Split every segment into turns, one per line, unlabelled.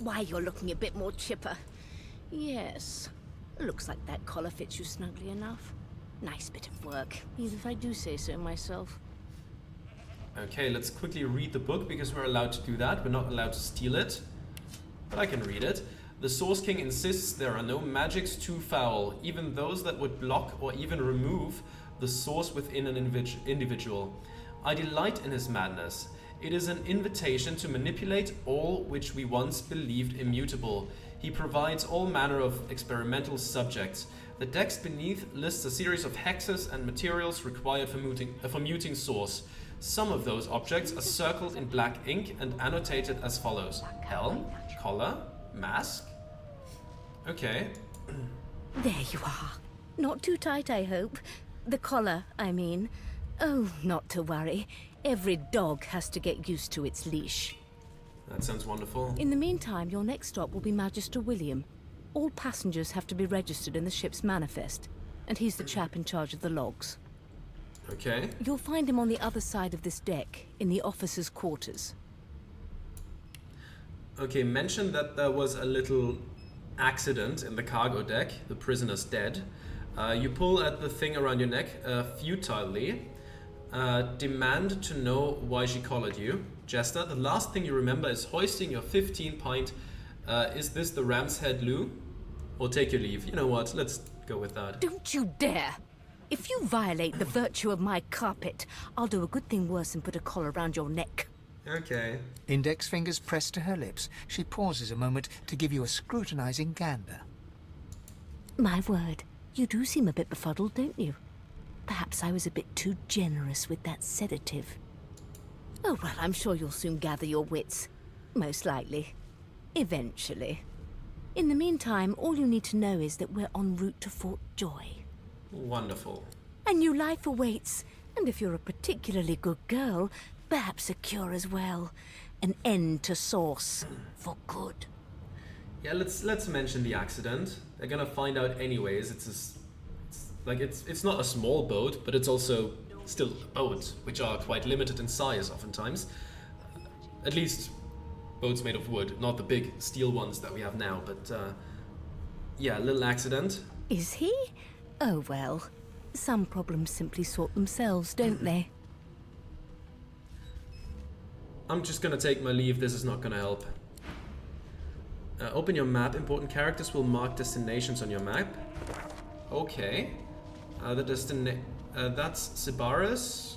why you're looking a bit more chipper. Yes. Looks like that collar fits you snugly enough. Nice bit of work, even if I do say so myself.
Okay, let's quickly read the book because we're allowed to do that. We're not allowed to steal it, but I can read it. The Source King insists there are no magics too foul, even those that would block or even remove the source within an individual. I delight in his madness. It is an invitation to manipulate all which we once believed immutable. He provides all manner of experimental subjects. The text beneath lists a series of hexes and materials required for muting source. Some of those objects are circled in black ink and annotated as follows. Helm, collar, mask. Okay.
There you are. Not too tight, I hope. The collar, I mean. Oh, not to worry. Every dog has to get used to its leash.
That sounds wonderful.
In the meantime, your next stop will be Magister William. All passengers have to be registered in the ship's manifest, and he's the chap in charge of the logs.
Okay.
You'll find him on the other side of this deck, in the officers' quarters.
Okay, mention that there was a little accident in the cargo deck. The prisoner's dead. You pull at the thing around your neck futilely. Demand to know why she collared you. Jester, the last thing you remember is hoisting your 15-pint. Is this the ram's head loo? Or take your leave. You know what? Let's go with that.
Don't you dare! If you violate the virtue of my carpet, I'll do a good thing worse and put a collar around your neck.
Okay.
Index fingers pressed to her lips, she pauses a moment to give you a scrutinizing gander.
My word, you do seem a bit befuddled, don't you? Perhaps I was a bit too generous with that sedative. Oh, well, I'm sure you'll soon gather your wits. Most likely. Eventually. In the meantime, all you need to know is that we're en route to Fort Joy.
Wonderful.
A new life awaits, and if you're a particularly good girl, perhaps a cure as well. An end to Source. For good.
Yeah, let's mention the accident. They're gonna find out anyways. It's not a small boat, but it's also still a boat, which are quite limited in size oftentimes. At least boats made of wood, not the big steel ones that we have now, but yeah, a little accident.
Is he? Oh well. Some problems simply sort themselves, don't they?
I'm just gonna take my leave, this is not gonna help. Open your map, important characters will mark destinations on your map. Okay. That's Sibaris,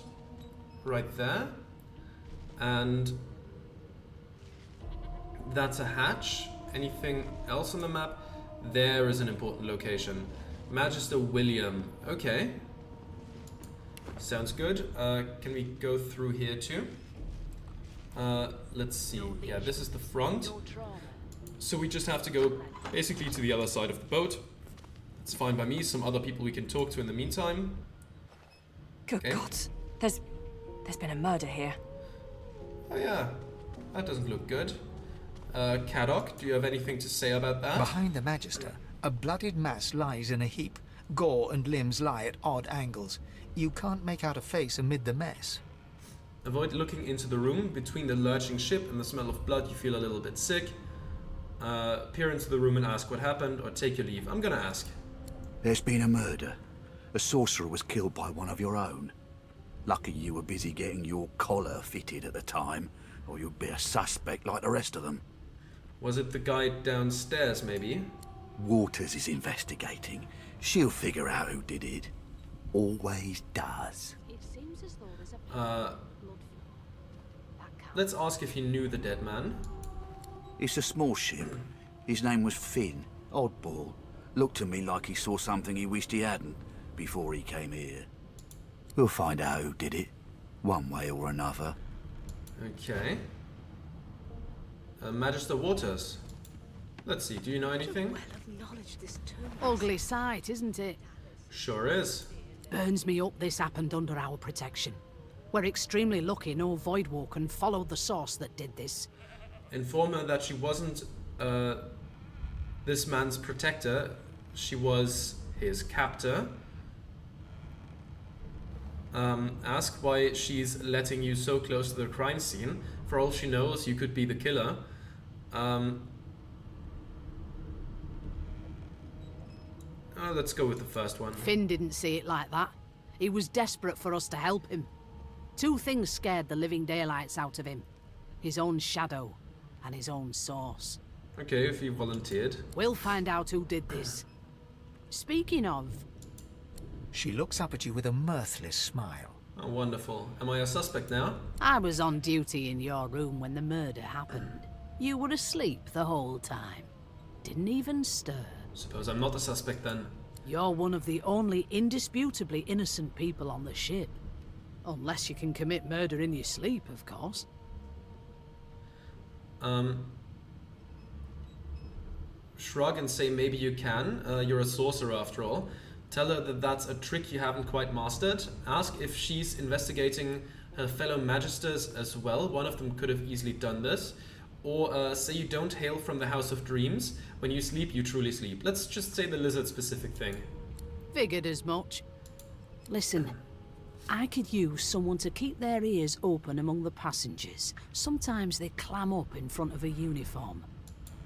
right there. And that's a hatch. Anything else on the map? There is an important location. Magister William. Okay. Sounds good. Can we go through here too? Let's see. Yeah, this is the front. So we just have to go basically to the other side of the boat. It's fine by me. Some other people we can talk to in the meantime.
Good God. There's been a murder here.
Oh yeah. That doesn't look good. Caddock, do you have anything to say about that?
Behind the Magister, a bloodied mass lies in a heap. Gore and limbs lie at odd angles. You can't make out a face amid the mess.
Avoid looking into the room. Between the lurching ship and the smell of blood, you feel a little bit sick. Peer into the room and ask what happened, or take your leave. I'm gonna ask.
There's been a murder. A sorcerer was killed by one of your own. Lucky you were busy getting your collar fitted at the time, or you'd be a suspect like the rest of them.
Was it the guy downstairs, maybe?
Waters is investigating. She'll figure out who did it. Always does.
It seems as though there's a blood
Let's ask if he knew the dead man.
It's a small ship. His name was Finn. Oddball. Looked to me like he saw something he wished he hadn't before he came here. We'll find out who did it, one way or another.
Okay. Magister Waters. Let's see, do you know anything?
Well acknowledge this term.
ugly sight, isn't it?
Sure is.
Burns me up this happened under our protection. We're extremely lucky no Voidwalker followed the source that did this.
Inform her that she wasn't this man's protector. She was his captor. Ask why she's letting you so close to the crime scene. For all she knows, you could be the killer. Let's go with the first one.
Finn didn't see it like that. He was desperate for us to help him. Two things scared the living daylights out of him. His own shadow and his own source.
Okay, if he volunteered.
We'll find out who did this. Speaking of,
She looks up at you with a mirthless smile.
Oh, wonderful. Am I a suspect now?
I was on duty in your room when the murder happened. You were asleep the whole time. Didn't even stir.
Suppose I'm not a suspect then.
You're one of the only indisputably innocent people on the ship. Unless you can commit murder in your sleep, of course.
Shrug and say maybe you can. You're a sorcerer after all. Tell her that that's a trick you haven't quite mastered. Ask if she's investigating her fellow magisters as well. One of them could have easily done this. Or say you don't hail from the House of Dreams. When you sleep, you truly sleep. Let's just say the lizard-specific thing.
Figured as much. Listen, I could use someone to keep their ears open among the passengers. Sometimes they clam up in front of a uniform.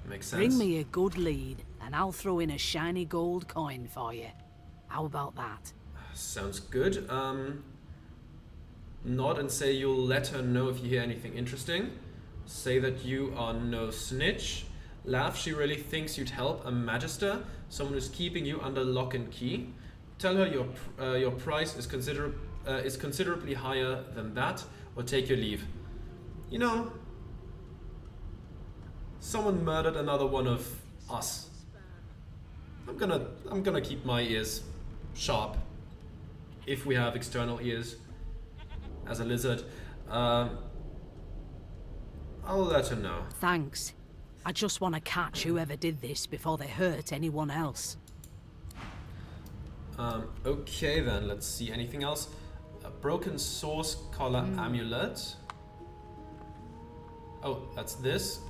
Makes sense.
Bring me a good lead, and I'll throw in a shiny gold coin for you. How about that?
Sounds good. Nod and say you'll let her know if you hear anything interesting. Say that you are no snitch. Laugh, she really thinks you'd help a magister, someone who's keeping you under lock and key. Tell her your price is considerably higher than that, or take your leave. You know, someone murdered another one of us. I'm gonna keep my ears sharp, if we have external ears, as a lizard. I'll let her know.
Thanks. I just want to catch whoever did this before they hurt anyone else.
Okay then, let's see. Anything else? A broken source collar amulet. Oh, that's this.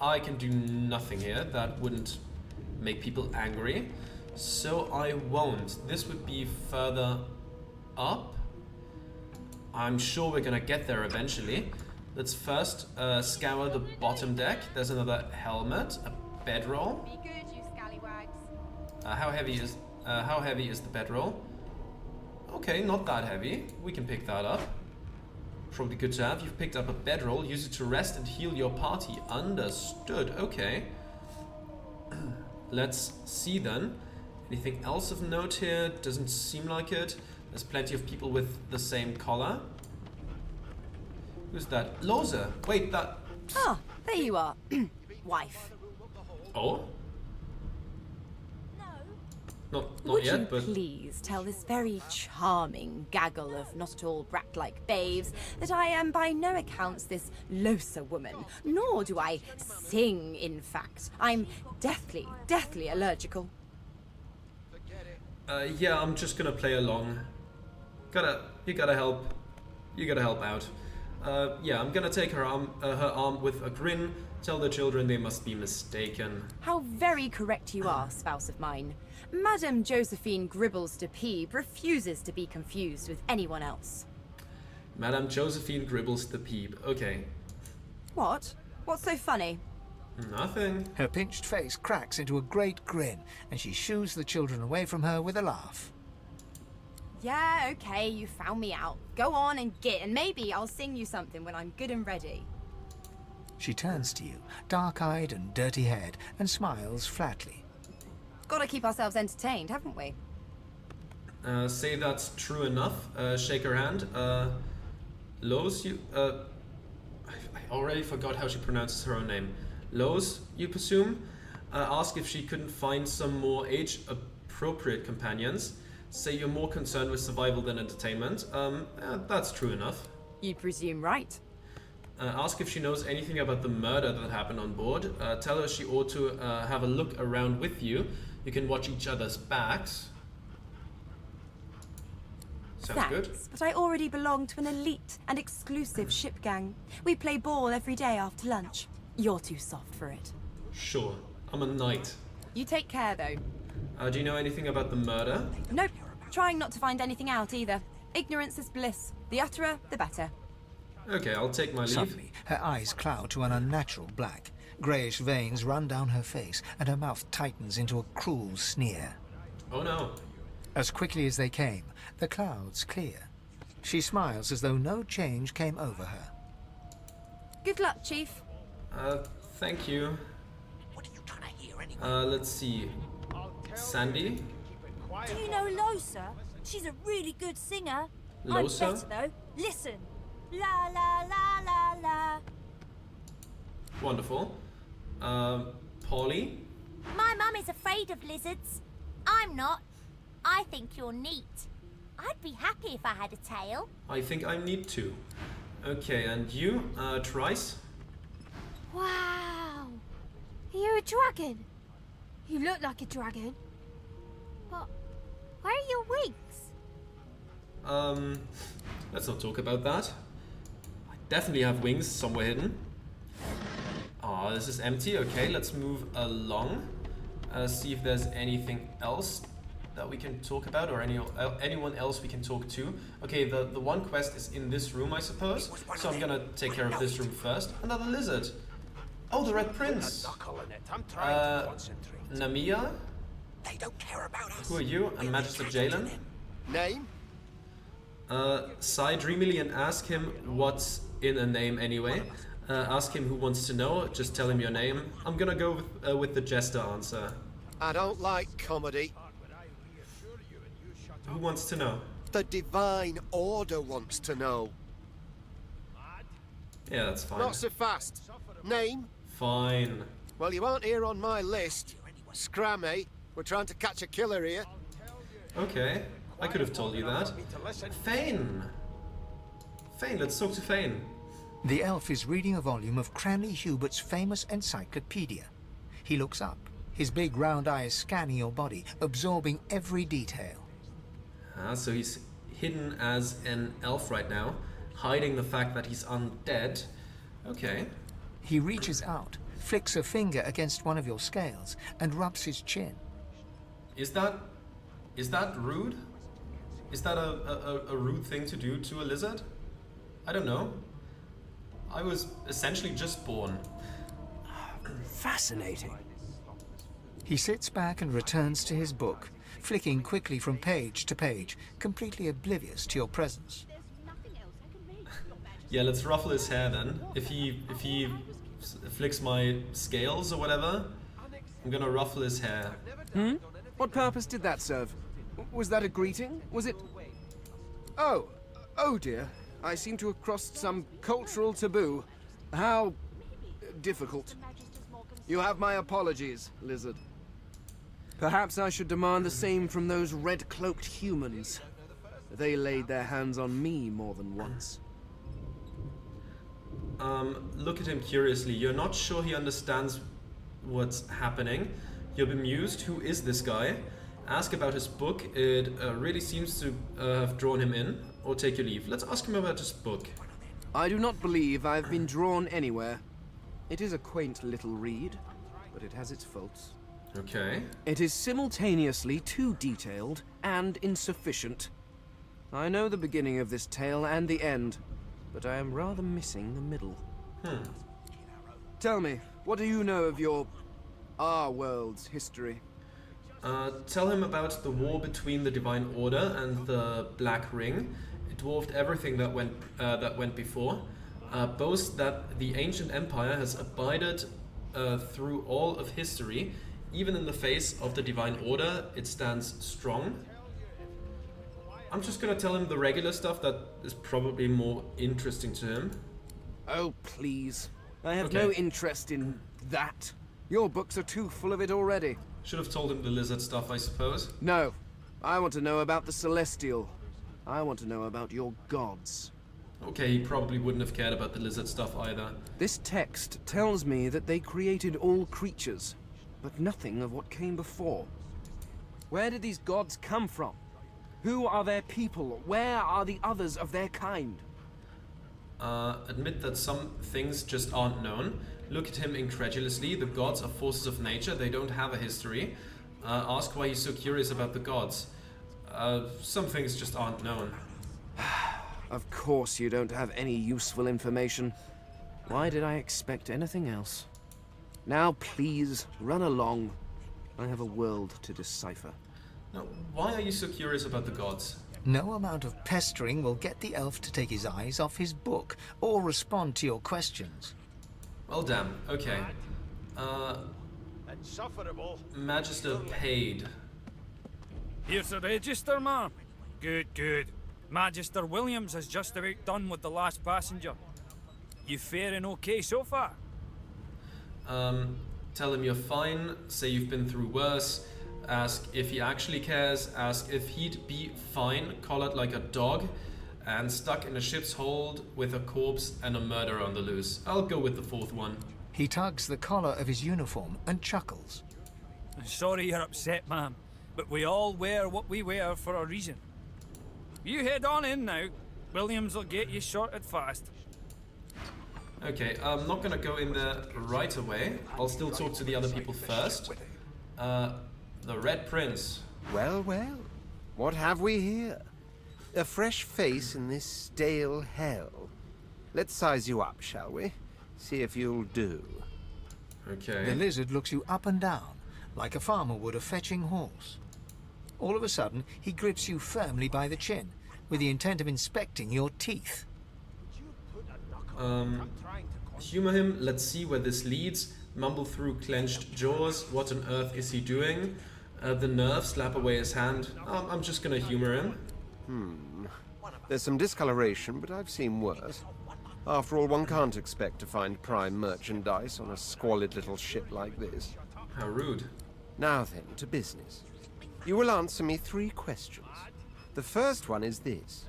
I can do nothing here. That wouldn't make people angry. So I won't. This would be further up. I'm sure we're gonna get there eventually. Let's first scour the bottom deck. There's another helmet, a bedroll.
Be good, you scallywags.
How heavy is the bedroll? Okay, not that heavy. We can pick that up. Probably good to have. You've picked up a bedroll. Use it to rest and heal your party. Understood. Okay. Let's see then. Anything else of note here? Doesn't seem like it. There's plenty of people with the same collar. Who's that? Loza. Wait, that...
Ah, there you are. Wife.
Oh? Not
Would
yet,
you
but...
please tell this very charming gaggle of not at all brat-like babes that I am by no accounts this Losa woman, nor do I sing, in fact. I'm deathly allergical.
Yeah, I'm just gonna play along. You gotta help out. Yeah, I'm gonna take her arm with a grin, tell the children they must be mistaken.
How very correct you are, spouse of mine. Madame Josephine Gribbles de Peeb refuses to be confused with anyone else.
Madame Josephine Gribbles the Peeb. Okay.
What? What's so funny?
Nothing.
Her pinched face cracks into a great grin, and she shoos the children away from her with a laugh.
Yeah, okay, you found me out. Go on and git, and maybe I'll sing you something when I'm good and ready.
She turns to you, dark-eyed and dirty-haired, and smiles flatly.
Gotta keep ourselves entertained, haven't we?
Say that's true enough. Shake her hand. Lowe's, you... I already forgot how she pronounces her own name. Lowe's, you presume? Ask if she couldn't find some more age-appropriate companions. Say you're more concerned with survival than entertainment. That's true enough.
You presume right.
Ask if she knows anything about the murder that happened on board. Tell her she ought to have a look around with you. You can watch each other's backs. Sounds
Thanks,
good.
but I already belong to an elite and exclusive ship gang. We play ball every day after lunch. You're too soft for it.
Sure. I'm a knight.
You take care, though.
Do you know anything about the murder?
Nope. Trying not to find anything out either. Ignorance is bliss. The utterer, the better.
Okay, I'll take my leave.
Suddenly, her eyes cloud to an unnatural black. Greyish veins run down her face, and her mouth tightens into a cruel sneer.
Oh no.
As quickly as they came, the clouds clear. She smiles as though no change came over her.
Good luck, Chief.
Thank you. Let's see. Sandy?
Do you know Losa? She's a really good singer.
Losa?
I'm better though. Listen. La la la la la.
Wonderful. Polly?
My mum is afraid of lizards. I'm not. I think you're neat. I'd be happy if I had a tail.
I think I need to. Okay, and you, Trice?
Wow. You're a dragon. You look like a dragon. But where are your wings?
Let's not talk about that. I definitely have wings somewhere hidden. Oh, this is empty. Okay, let's move along. See if there's anything else that we can talk about, or anyone else we can talk to. Okay, the one quest is in this room, I suppose. So I'm gonna take care of this room first. Another lizard. Oh, the Red Prince. Namia?
They don't care about us.
Who are you? I'm Magister Jalen.
Name?
Sigh dreamily and ask him what's in a name anyway. Ask him who wants to know. Just tell him your name. I'm gonna go with the jester answer.
I don't like comedy.
Who wants to know?
The Divine Order wants to know.
Yeah, that's fine.
Not so fast. Name?
Fine.
Well, you aren't here on my list. Scrammy. We're trying to catch a killer here.
Okay, I could have told you that. Fane! Fane, let's talk to Fane.
The elf is reading a volume of Cranley Hubert's famous encyclopedia. He looks up, his big round eyes scanning your body, absorbing every detail.
So he's hidden as an elf right now, hiding the fact that he's undead. Okay.
He reaches out, flicks a finger against one of your scales, and rubs his chin.
Is that rude? Is that a rude thing to do to a lizard? I don't know. I was essentially just born.
Fascinating.
He sits back and returns to his book, flicking quickly from page to page, completely oblivious to your presence.
Yeah, let's ruffle his hair then. If he flicks my scales or whatever, I'm gonna ruffle his hair.
What purpose did that serve? Was that a greeting? Was it... Oh dear. I seem to have crossed some cultural taboo. How... difficult. You have my apologies, lizard. Perhaps I should demand the same from those red-cloaked humans. They laid their hands on me more than once.
Look at him curiously. You're not sure he understands what's happening. You're bemused. Who is this guy? Ask about his book. It really seems to have drawn him in. Or take your leave. Let's ask him about his book.
I do not believe I've been drawn anywhere. It is a quaint little read, but it has its faults.
Okay.
It is simultaneously too detailed and insufficient. I know the beginning of this tale and the end, but I am rather missing the middle. Tell me, what do you know of our world's history?
Tell him about the war between the Divine Order and the Black Ring. It dwarfed everything that went before. Boasts that the ancient empire has abided through all of history. Even in the face of the Divine Order, it stands strong. I'm just gonna tell him the regular stuff that is probably more interesting to him.
Oh, please. I have
Okay.
no interest in that. Your books are too full of it already.
Should have told him the lizard stuff, I suppose.
No. I want to know about the Celestial. I want to know about your gods.
Okay, he probably wouldn't have cared about the lizard stuff either.
This text tells me that they created all creatures, but nothing of what came before. Where did these gods come from? Who are their people? Where are the others of their kind?
Admit that some things just aren't known. Look at him incredulously. The gods are forces of nature. They don't have a history. Ask why he's so curious about the gods. Some things just aren't known.
Of course you don't have any useful information. Why did I expect anything else? Now please, run along. I have a world to decipher.
Now, why are you so curious about the gods?
No amount of pestering will get the elf to take his eyes off his book or respond to your questions.
Well, damn. Okay. Magister paid.
Here's the register, ma'am. Good, good. Magister Williams has just about done with the last passenger. You faring okay so far?
Tell him you're fine, say you've been through worse, ask if he actually cares, ask if he'd be fine, collared like a dog, and stuck in a ship's hold with a corpse and a murderer on the loose. I'll go with the fourth one.
He tugs the collar of his uniform and chuckles.
Sorry you're upset, ma'am, but we all wear what we wear for a reason. You head on in now. Williams will get you sorted fast.
Okay, I'm not gonna go in there right away. I'll still talk to the other people first. The Red Prince.
Well, well. What have we here? A fresh face in this stale hell. Let's size you up, shall we? See if you'll do.
Okay.
The lizard looks you up and down, like a farmer would a fetching horse. All of a sudden, he grips you firmly by the chin, with the intent of inspecting your teeth.
Humor him, let's see where this leads. Mumble through clenched jaws, what on earth is he doing? The nerve, slap away his hand. I'm just gonna humor him.
There's some discoloration, but I've seen worse. After all, one can't expect to find prime merchandise on a squalid little ship like this.
How rude.
Now then, to business. You will answer me 3 questions. The first one is this.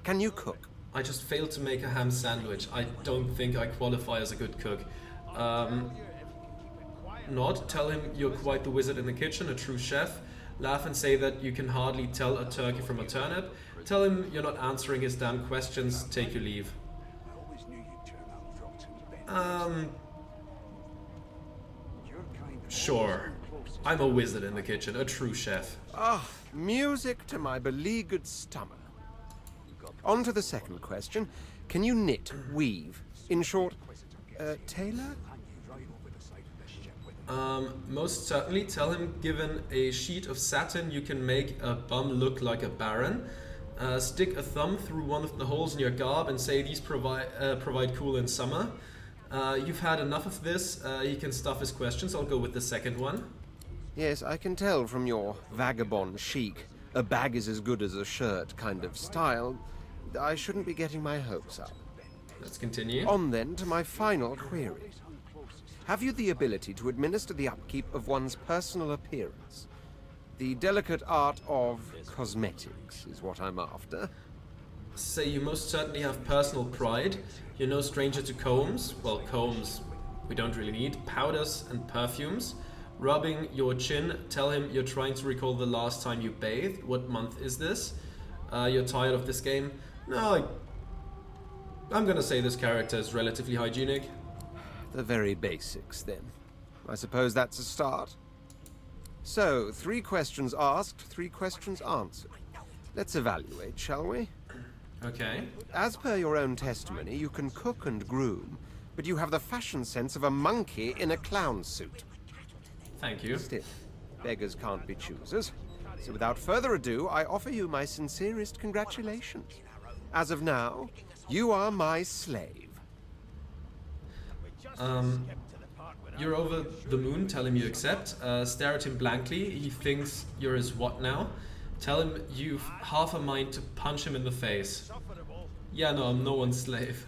Can you cook?
I just failed to make a ham sandwich. I don't think I qualify as a good cook. Nod, tell him you're quite the wizard in the kitchen, a true chef. Laugh and say that you can hardly tell a turkey from a turnip. Tell him you're not answering his damn questions. Take your leave. Sure. I'm a wizard in the kitchen, a true chef.
Ah, music to my beleaguered stomach. On to the second question. Can you knit, weave? In short, tailor?
Most certainly. Tell him given a sheet of satin you can make a bum look like a baron. Stick a thumb through one of the holes in your garb and say these provide cool in summer. You've had enough of this. He can stuff his questions. I'll go with the second one.
Yes, I can tell from your vagabond chic, a bag is as good as a shirt kind of style. I shouldn't be getting my hopes up.
Let's continue.
On then to my final query. Have you the ability to administer the upkeep of one's personal appearance? The delicate art of cosmetics is what I'm after.
Say you most certainly have personal pride. You're no stranger to combs. Well, combs we don't really need. Powders and perfumes. Rubbing your chin. Tell him you're trying to recall the last time you bathed. What month is this? You're tired of this game? No, I'm gonna say this character is relatively hygienic.
The very basics, then. I suppose that's a start. So, 3 questions asked, 3 questions answered. Let's evaluate, shall we?
Okay.
As per your own testimony, you can cook and groom, but you have the fashion sense of a monkey in a clown suit.
Thank you.
Still, beggars can't be choosers. So without further ado, I offer you my sincerest congratulations. As of now, you are my slave.
You're over the moon. Tell him you accept. Stare at him blankly. He thinks you're his what now? Tell him you've half a mind to punch him in the face. Yeah, no, I'm no one's slave.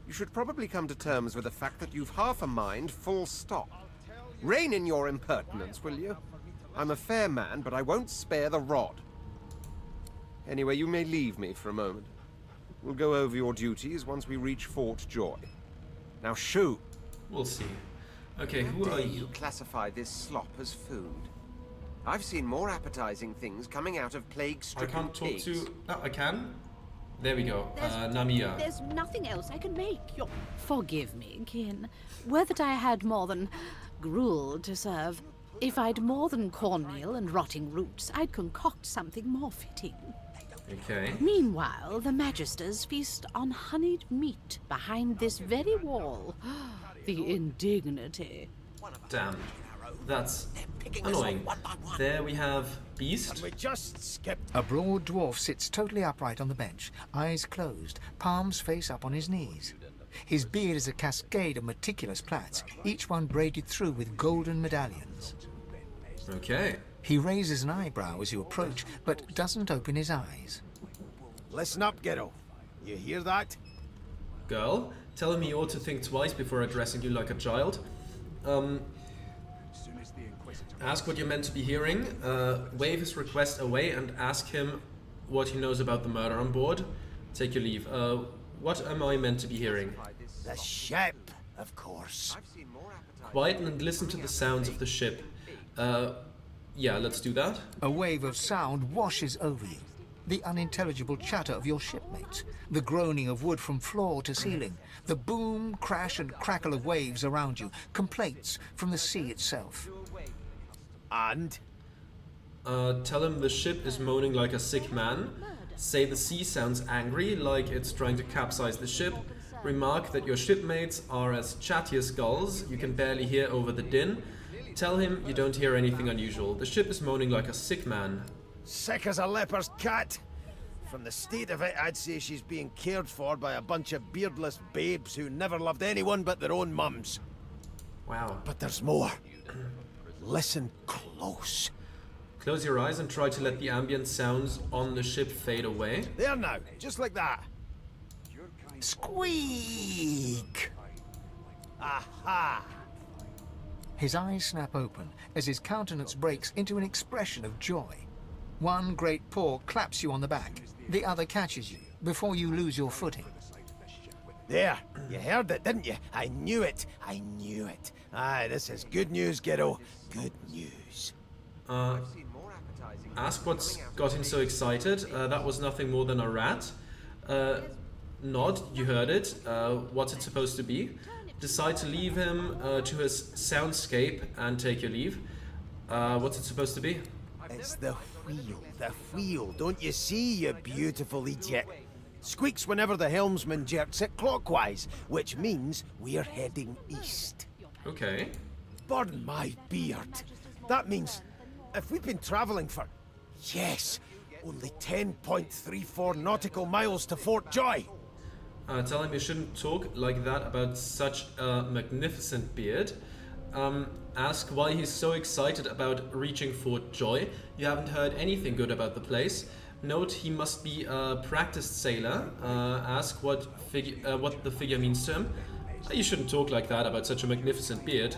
You should probably come to terms with the fact that you've half a mind, full stop. Rein in your impertinence, will you? I'm a fair man, but I won't spare the rod. Anyway, you may leave me for a moment. We'll go over your duties once we reach Fort Joy. Now shoo!
We'll see. Okay, who are you?
Classify this slop as food? I've seen more appetizing things coming out of plague-stricken
I can't talk
pigs.
to... Oh, I can? There we go. Namia.
There's nothing else I can make. Forgive me, kin. Were that I had more than gruel to serve. If I'd more than cornmeal and rotting roots, I'd concoct something more fitting.
Okay.
Meanwhile, the Magisters feast on honeyed meat behind this very wall. The indignity.
Damn. That's annoying. There we have Beast.
We just skipped.
A broad dwarf sits totally upright on the bench, eyes closed, palms face up on his knees. His beard is a cascade of meticulous plaits, each one braided through with golden medallions.
Okay.
He raises an eyebrow as you approach, but doesn't open his eyes.
Listen up, Gero. You hear that?
Girl, tell him he ought to think twice before addressing you like a child. Ask what you're meant to be hearing. Wave his request away and ask him what he knows about the murder on board. Take your leave. What am I meant to be hearing?
The ship, of course.
Quieten and listen to the sounds of the ship. Yeah, let's do that.
A wave of sound washes over you. The unintelligible chatter of your shipmates, the groaning of wood from floor to ceiling, the boom, crash and crackle of waves around you, complaints from the sea itself.
And?
Tell him the ship is moaning like a sick man. Say the sea sounds angry, like it's trying to capsize the ship. Remark that your shipmates are as chatty as gulls, you can barely hear over the din. Tell him you don't hear anything unusual. The ship is moaning like a sick man.
Sick as a leper's cat. From the state of it, I'd say she's being cared for by a bunch of beardless babes who never loved anyone but their own mums.
Wow.
But there's more. Listen close.
Close your eyes and try to let the ambient sounds on the ship fade away.
There now, just like that.
Squeak!
Aha!
His eyes snap open as his countenance breaks into an expression of joy. One great paw claps you on the back. The other catches you before you lose your footing.
There, you heard it, didn't you? I knew it. I knew it. Aye, this is good news, Gero. Good news.
Ask what's got him so excited. That was nothing more than a rat. Nod, you heard it. What's it supposed to be? Decide to leave him to his soundscape and take your leave. What's it supposed to be?
It's the wheel, don't you see, you beautiful idiot? Squeaks whenever the helmsman jerks it clockwise, which means we're heading east.
Okay.
Burn my beard. That means if we've been travelling for, yes, only 10.34 nautical miles to Fort Joy.
Tell him you shouldn't talk like that about such a magnificent beard. Ask why he's so excited about reaching Fort Joy. You haven't heard anything good about the place. Note he must be a practiced sailor. Ask what the figure means to him. You shouldn't talk like that about such a magnificent beard.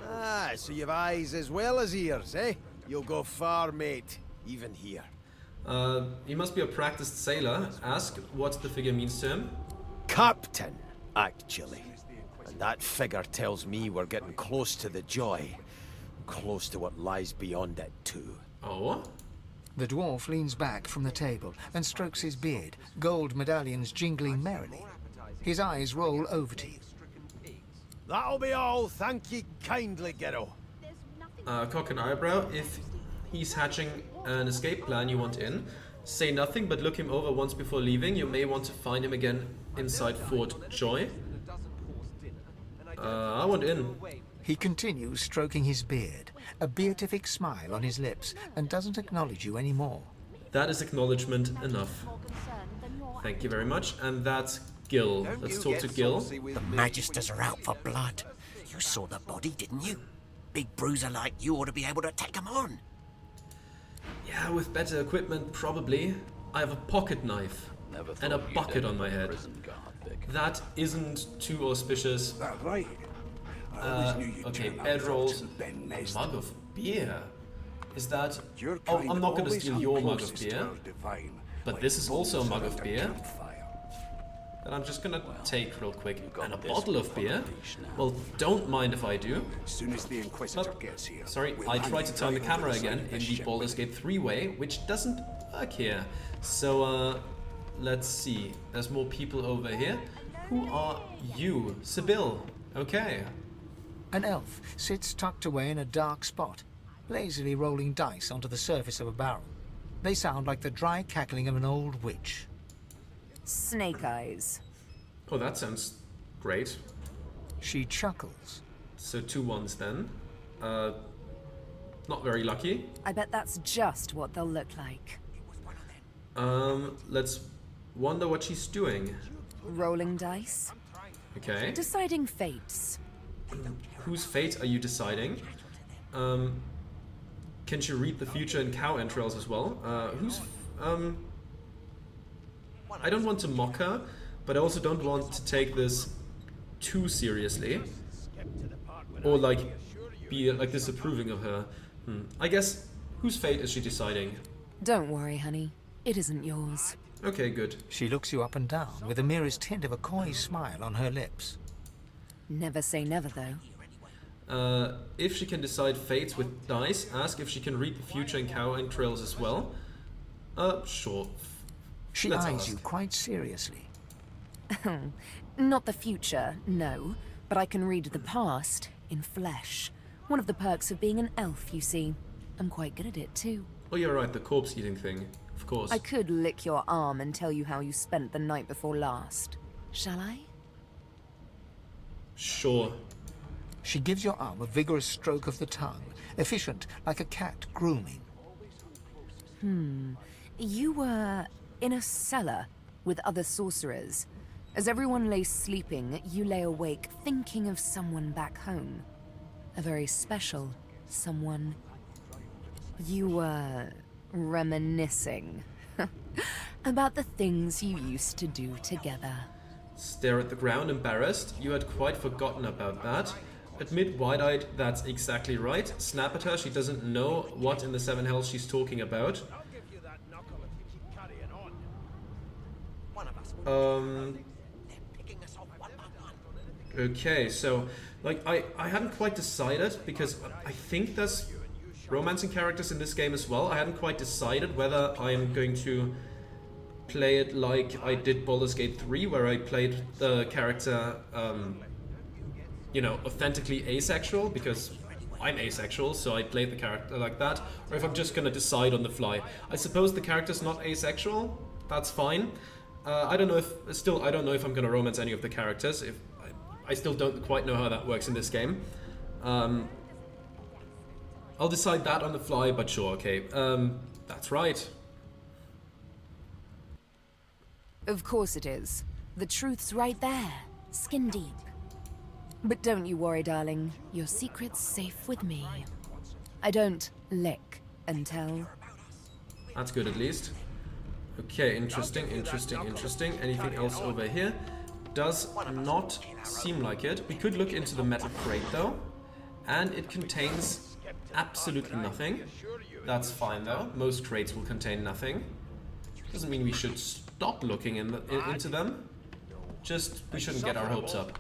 Ah, so you've eyes as well as ears, eh? You'll go far, mate, even here.
He must be a practiced sailor. Ask what the figure means to him.
Captain, actually. And that figure tells me we're getting close to the Joy. Close to what lies beyond it, too.
Oh?
The dwarf leans back from the table and strokes his beard, gold medallions jingling merrily. His eyes roll over to you.
That'll be all. Thank ye kindly, Gero.
Cock an eyebrow. If he's hatching an escape plan you want in, say nothing but look him over once before leaving. You may want to find him again inside Fort Joy. I want in.
He continues stroking his beard, a beatific smile on his lips, and doesn't acknowledge you anymore.
That is acknowledgement enough. Thank you very much. And that's Gil. Let's talk to Gil.
The Magisters are out for blood. You saw the body, didn't you? Big bruiser like you ought to be able to take them on.
Yeah, with better equipment, probably. I have a pocket knife and a bucket on my head. That isn't too auspicious.
Right.
Okay, bedrolls, mug of beer. Is that... Oh, I'm not going to steal your mug of beer. But this is also a mug of beer. That I'm just gonna take real quick. And a bottle of beer? Well, don't mind if I do. Sorry, I tried to turn the camera again in the Baldur's Gate 3-way, which doesn't work here. So, let's see. There's more people over here. Who are you? Sibyl. Okay.
An elf sits tucked away in a dark spot, lazily rolling dice onto the surface of a barrel. They sound like the dry cackling of an old witch.
Snake eyes.
Oh, that sounds great.
She chuckles.
So 2 1s then. Not very lucky.
I bet that's just what they'll look like.
Let's wonder what she's doing.
Rolling dice.
Okay.
Deciding fates.
Whose fate are you deciding? Can she read the future in cow entrails as well? I don't want to mock her, but I also don't want to take this too seriously. Or like, be like disapproving of her. I guess, whose fate is she deciding?
Don't worry, honey. It isn't yours.
Okay, good.
She looks you up and down with the merest hint of a coy smile on her lips.
Never say never, though.
If she can decide fates with dice, ask if she can read the future in cow entrails as well. Sure.
She
Let's
eyes
ask.
you quite seriously.
Not the future, no. But I can read the past in flesh. One of the perks of being an elf, you see. I'm quite good at it, too.
Oh, you're right, the corpse-eating thing. Of course.
I could lick your arm and tell you how you spent the night before last. Shall I?
Sure.
She gives your arm a vigorous stroke of the tongue, efficient like a cat grooming.
You were in a cellar with other sorcerers. As everyone lay sleeping, you lay awake thinking of someone back home. A very special someone. You were reminiscing about the things you used to do together.
Stare at the ground, embarrassed. You had quite forgotten about that. Admit wide-eyed, that's exactly right. Snap at her, she doesn't know what in the seven hells she's talking about. Okay, so, like, I hadn't quite decided, because I think there's romancing characters in this game as well. I hadn't quite decided whether I'm going to play it like I did Baldur's Gate 3, where I played the character, you know, authentically asexual, because I'm asexual, so I played the character like that, or if I'm just gonna decide on the fly. I suppose the character's not asexual, that's fine. I don't know if I'm gonna romance any of the characters. I still don't quite know how that works in this game. I'll decide that on the fly, but sure, okay. That's right.
Of course it is. The truth's right there, skin deep. But don't you worry, darling. Your secret's safe with me. I don't lick and tell.
That's good, at least. Okay, interesting. Anything else over here? Does not seem like it. We could look into the metal crate, though. And it contains absolutely nothing. That's fine, though. Most crates will contain nothing. Doesn't mean we should stop looking into them. Just, we shouldn't get our hopes up.